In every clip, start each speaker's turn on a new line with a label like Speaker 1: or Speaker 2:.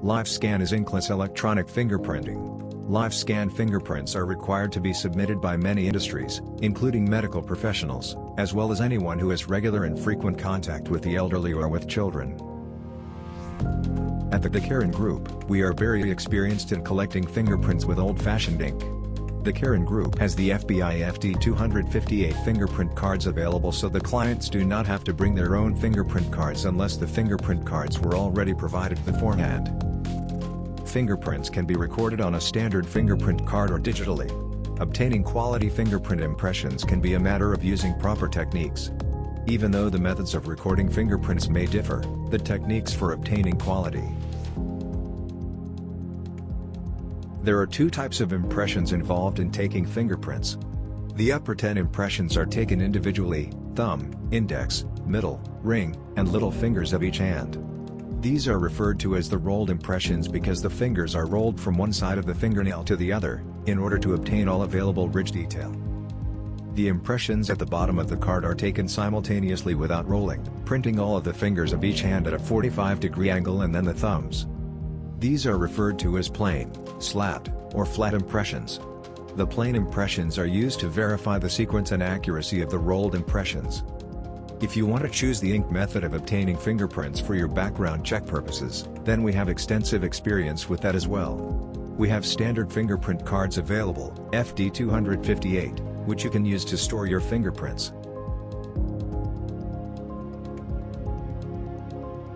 Speaker 1: Live scan is inkless electronic fingerprinting. Live scan fingerprints are required to be submitted by many industries, including medical professionals, as well as anyone who has regular and frequent contact with the elderly or with children. At the Carin Group, we are very experienced in collecting fingerprints with old-fashioned ink. The Carin Group has the FBI FD258 fingerprint cards available, so the clients do not have to bring their own fingerprint cards unless the fingerprint cards were already provided beforehand. Fingerprints can be recorded on a standard fingerprint card or digitally. Obtaining quality fingerprint impressions can be a matter of using proper techniques. Even though the methods of recording fingerprints may differ, the techniques for obtaining quality. There are two types of impressions involved in taking fingerprints. The upper 10 impressions are taken individually: thumb, index, middle, ring, and little fingers of each hand. These are referred to as the rolled impressions because the fingers are rolled from one side of the fingernail to the other, in order to obtain all available ridge detail. The impressions at the bottom of the card are taken simultaneously without rolling, printing all of the fingers of each hand at a 45-degree angle and then the thumbs. These are referred to as plain, slat, or flat impressions. The plain impressions are used to verify the sequence and accuracy of the rolled impressions. If you want to choose the ink method of obtaining fingerprints for your background check purposes, then we have extensive experience with that as well. We have standard fingerprint cards available, FD258, which you can use to store your fingerprints.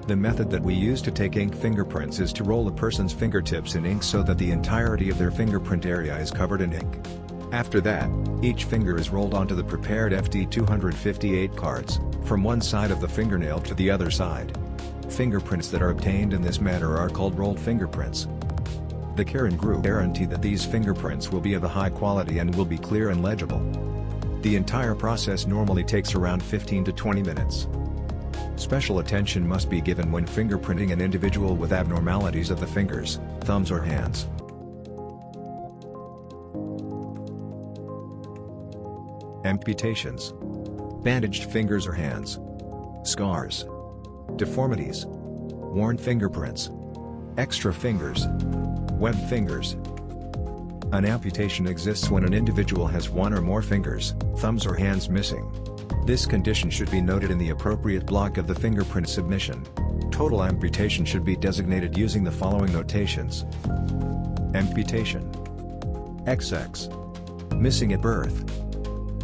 Speaker 1: The method that we use to take ink fingerprints is to roll a person's fingertips in ink so that the entirety of their fingerprint area is covered in ink. After that, each finger is rolled onto the prepared FD258 cards, from one side of the fingernail to the other side. Fingerprints that are obtained in this manner are called rolled fingerprints. The Carin Group guarantee that these fingerprints will be of a high quality and will be clear and legible. The entire process normally takes around 15 to 20 minutes. Special attention must be given when fingerprinting an individual with abnormalities of the fingers, thumbs or hands. Amputations, bandaged fingers or hands, scars, deformities, worn fingerprints, extra fingers, web fingers. An amputation exists when an individual has one or more fingers, thumbs or hands missing. This condition should be noted in the appropriate block of the fingerprint submission. Total amputation should be designated using the following notations. Amputation. XX. Missing at birth.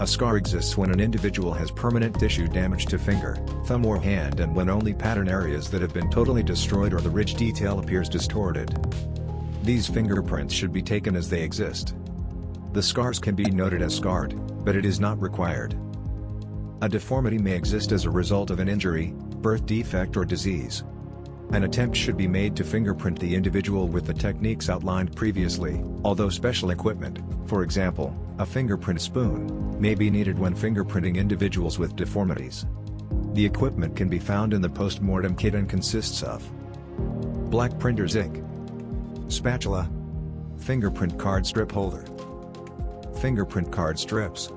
Speaker 1: A scar exists when an individual has permanent tissue damage to finger, thumb or hand, and when only pattern areas that have been totally destroyed or the ridge detail appears distorted. These fingerprints should be taken as they exist. The scars can be noted as scarred, but it is not required. A deformity may exist as a result of an injury, birth defect or disease. An attempt should be made to fingerprint the individual with the techniques outlined previously, although special equipment, for example, a fingerprint spoon, may be needed when fingerprinting individuals with deformities. The equipment can be found in the post-mortem kit and consists of black printer's ink, spatula, fingerprint card strip holder, fingerprint card strips,